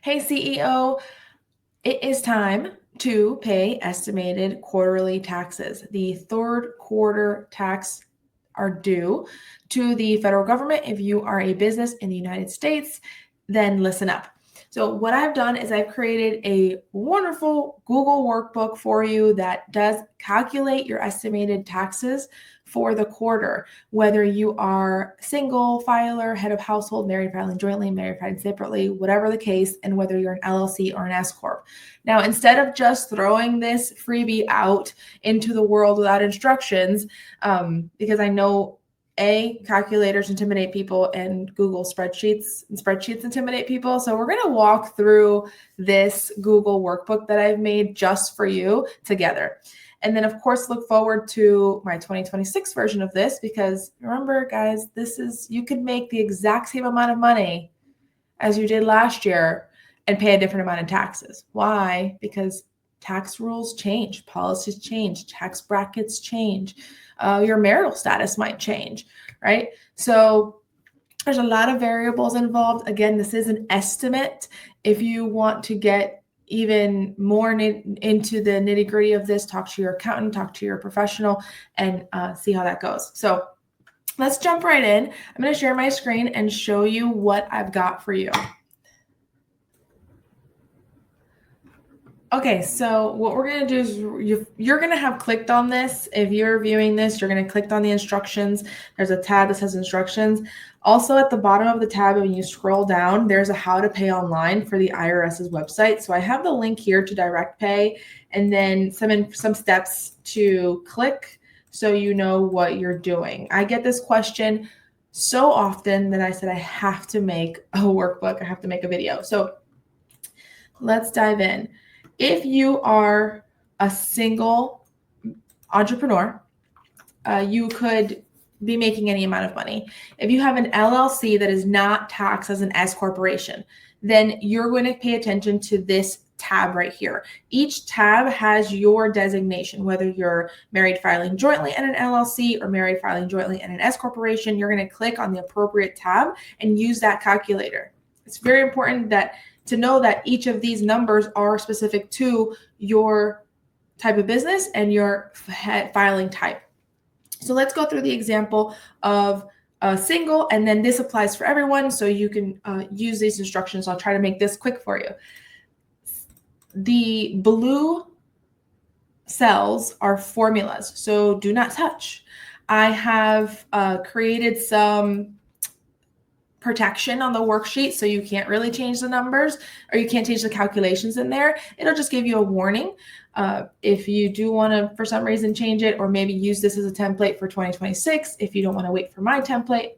Hey, CEO, it is time to pay estimated quarterly taxes. The third quarter tax are due to the federal government. If you are a business in the United States, then listen up. So what I've done is I've created a wonderful Google workbook for you that does calculate your estimated taxes for the quarter, whether you are single filer, head of household, married filing jointly, married filing separately, whatever the case, and whether you're an LLC or an S Corp. Now, instead of just throwing this freebie out into the world without instructions, because I know calculators intimidate people and Google spreadsheets intimidate people. So we're going to walk through this Google workbook that I've made just for you together. And then, of course, look forward to my 2026 version of this, because remember, guys, you could make the exact same amount of money as you did last year and pay a different amount in taxes. Why? Because tax rules change, policies change, tax brackets change, your marital status might change, right? So there's a lot of variables involved. Again, this is an estimate. If you want to get even more into the nitty-gritty of this, talk to your accountant, talk to your professional, and see how that goes. So let's jump right in. I'm going to share my screen and show you what I've got for you. Okay, so what we're going to do is you're going to have clicked on this. If you're viewing this, you're going to click on the instructions. There's a tab that says instructions. Also at the bottom of the tab, when you scroll down, there's a how to pay online for the IRS's website. So I have the link here to direct pay, and then some steps to click so you know what you're doing. I get this question so often that I said I have to make a workbook. I have to make a video. So let's dive in. If you are a single entrepreneur, you could be making any amount of money. If you have an LLC that is not taxed as an S corporation, then you're going to pay attention to this tab right here. Each tab has your designation, whether you're married filing jointly and an LLC or married filing jointly and an S corporation. You're going to click on the appropriate tab and use that calculator. It's very important to know that each of these numbers are specific to your type of business and your filing type. So let's go through the example of a single, and then this applies for everyone, so you can use these instructions. I'll try to make this quick for you. The blue cells are formulas, so do not touch. I have created some protection on the worksheet, so you can't really change the numbers, or you can't change the calculations in there. It'll just give you a warning if you do want to, for some reason, change it, or maybe use this as a template for 2026 if you don't want to wait for my template.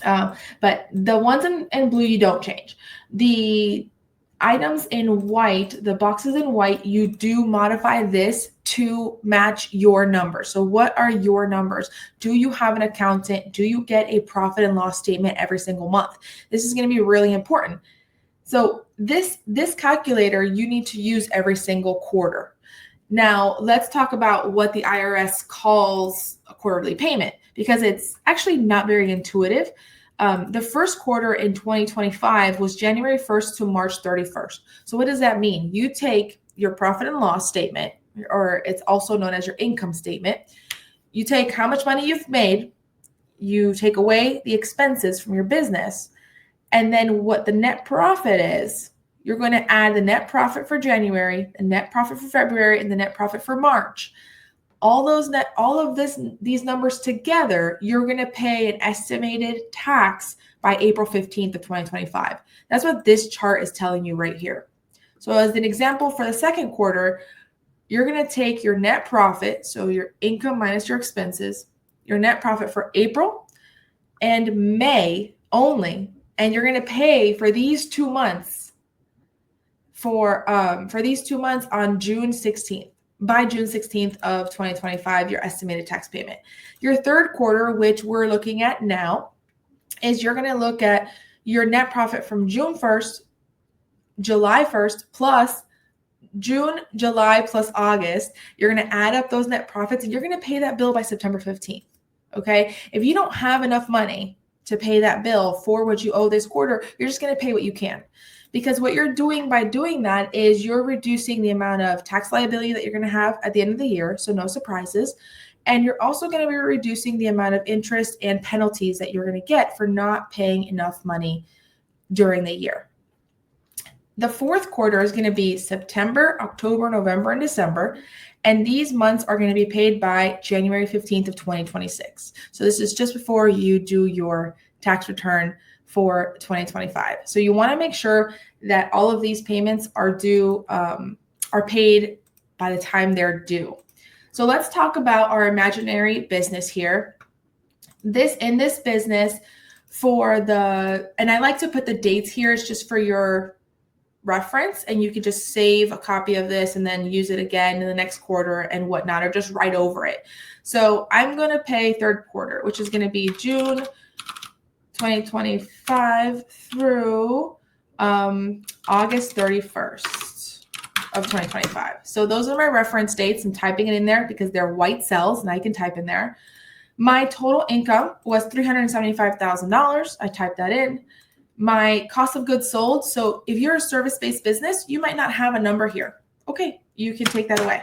But the ones in blue, you don't change. The items in white, the boxes in white, you do modify this to match your numbers. So what are your numbers? Do you have an accountant? Do you get a profit and loss statement every single month? This is going to be really important. So this calculator you need to use every single quarter. Now let's talk about what the IRS calls a quarterly payment, because it's actually not very intuitive. The first quarter in 2025 was January 1st to March 31st. So what does that mean? You take your profit and loss statement, or it's also known as your income statement. You take how much money you've made, you take away the expenses from your business, and then what the net profit is, you're going to add the net profit for January, the net profit for February, and the net profit for March. These numbers together, you're going to pay an estimated tax by April 15th of 2025. That's what this chart is telling you right here. So as an example, for the second quarter, you're going to take your net profit, so your income minus your expenses, your net profit for April and May only, and you're going to pay for these 2 months on June 16th. By June 16th of 2025, your estimated tax payment. Your third quarter, which we're looking at now, is you're going to look at your net profit from June 1st, July 1st, plus June, July, plus August. You're going to add up those net profits, and you're going to pay that bill by September 15th. Okay? If you don't have enough money to pay that bill for what you owe this quarter, you're just going to pay what you can. Because what you're doing by doing that is you're reducing the amount of tax liability that you're going to have at the end of the year, so no surprises. And you're also going to be reducing the amount of interest and penalties that you're going to get for not paying enough money during the year. The fourth quarter is going to be September, October, November, and December. And these months are going to be paid by January 15th of 2026. So this is just before you do your tax return for 2025. So you want to make sure that all of these payments are due, are paid by the time they're due. So let's talk about our imaginary business here. In this business and I like to put the dates here, it's just for your reference, and you can just save a copy of this and then use it again in the next quarter and whatnot, or just write over it. So I'm going to pay third quarter, which is going to be June 2025 through August 31st of 2025. So those are my reference dates. I'm typing it in there because they're white cells and I can type in there. My total income was $375,000. I typed that in. My cost of goods sold. So if you're a service-based business, you might not have a number here. Okay, you can take that away.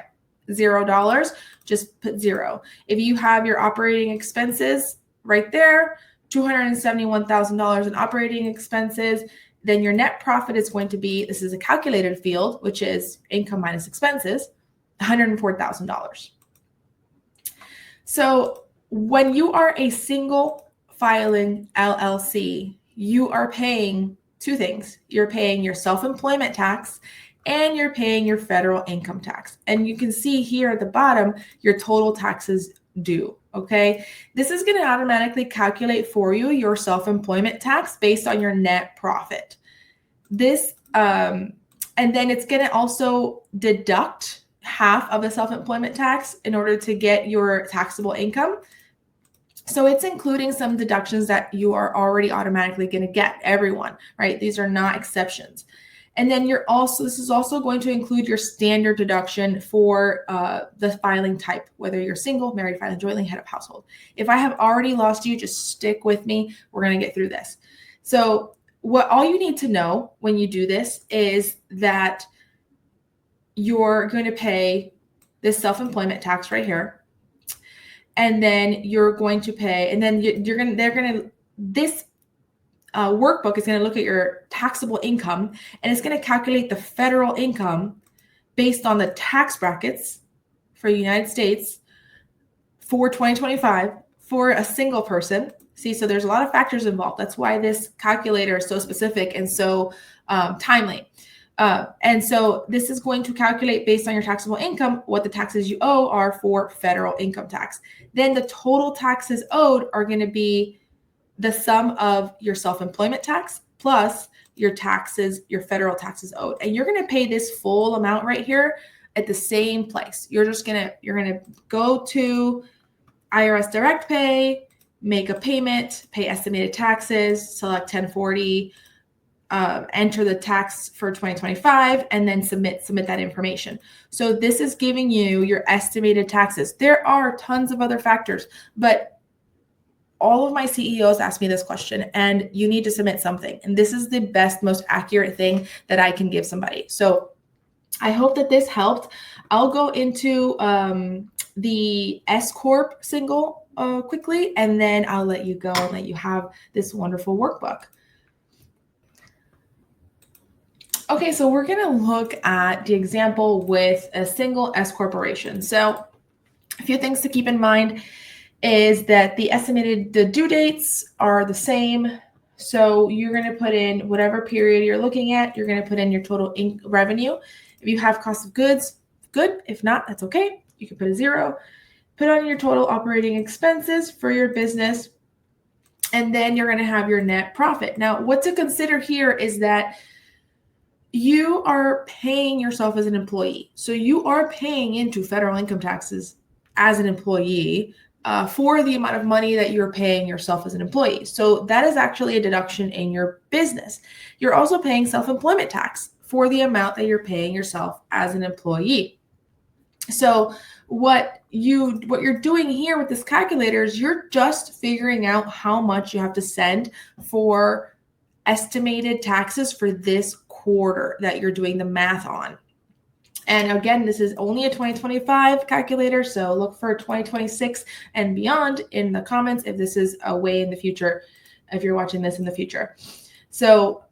$0, just put 0. If you have your operating expenses right there, $271,000 in operating expenses, then your net profit is going to be, this is a calculated field, which is income minus expenses, $104,000. So when you are a single filing LLC, you are paying two things. You're paying your self-employment tax and you're paying your federal income tax. And you can see here at the bottom, your total taxes due. Okay. This is going to automatically calculate for you your self-employment tax based on your net profit. And then it's going to also deduct half of the self-employment tax in order to get your taxable income. So it's including some deductions that you are already automatically going to get, everyone, right? These are not exceptions. And then this is also going to include your standard deduction for the filing type, whether you're single, married, filing jointly, head of household. If I have already lost you, just stick with me. We're going to get through this. So all you need to know when you do this is that you're going to pay this self-employment tax right here. And then you're going to pay, and then this workbook is going to look at your taxable income, and it's going to calculate the federal income based on the tax brackets for the United States for 2025 for a single person. See, so there's a lot of factors involved. That's why this calculator is so specific and so timely. And so this is going to calculate based on your taxable income what the taxes you owe are for federal income tax. Then the total taxes owed are going to be the sum of your self-employment tax plus your taxes, your federal taxes owed. And you're going to pay this full amount right here at the same place. You're going to go to IRS Direct Pay, make a payment, pay estimated taxes, select 1040, enter the tax for 2025, and then submit that information. So this is giving you your estimated taxes. There are tons of other factors, but all of my CEOs ask me this question, and you need to submit something. And this is the best, most accurate thing that I can give somebody. So I hope that this helped. I'll go into the S Corp single quickly, and then I'll let you go and let you have this wonderful workbook. Okay, so we're going to look at the example with a single S corporation. So a few things to keep in mind is that the due dates are the same. So you're going to put in whatever period you're looking at. You're going to put in your total revenue. If you have cost of goods, good. If not, that's okay. You can put a 0. Put on your total operating expenses for your business, and then you're going to have your net profit. Now, what to consider here is that you are paying yourself as an employee. So you are paying into federal income taxes as an employee for the amount of money that you're paying yourself as an employee. So that is actually a deduction in your business. You're also paying self-employment tax for the amount that you're paying yourself as an employee. So what you're doing here with this calculator is you're just figuring out how much you have to send for estimated taxes for this quarter that you're doing the math on. And again, this is only a 2025 calculator, so look for 2026 and beyond in the comments if this is a way in the future, if you're watching this in the future. So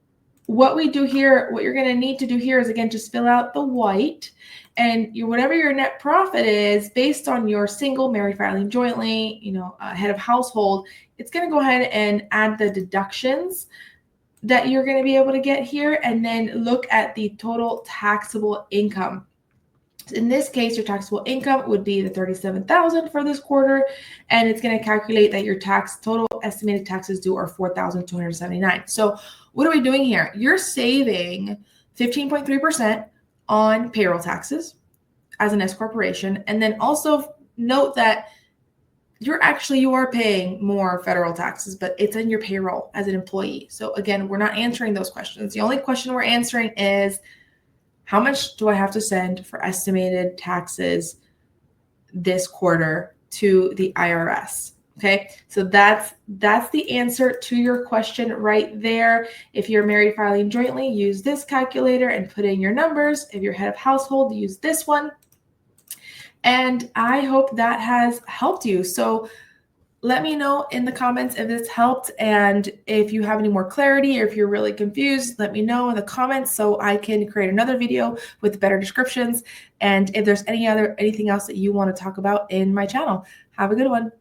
what we do here, what you're going to need to do here is, again, just fill out the white, and whatever your net profit is based on your single, married, filing jointly, head of household, it's going to go ahead and add the deductions that you're going to be able to get here, and then look at the total taxable income. In this case, your taxable income would be the $37,000 for this quarter, and it's going to calculate that your total estimated taxes due are $4,279. So what are we doing here? You're saving 15.3% on payroll taxes as an S corporation, and then also note that you are paying more federal taxes, but it's in your payroll as an employee. So again, we're not answering those questions. The only question we're answering is, how much do I have to send for estimated taxes this quarter to the IRS? Okay, so that's the answer to your question right there. If you're married filing jointly, use this calculator and put in your numbers. If you're head of household, use this one. And I hope that has helped you. So let me know in the comments if this helped, and if you have any more clarity or if you're really confused, let me know in the comments so I can create another video with better descriptions, and if there's anything else that you want to talk about in my channel. Have a good one.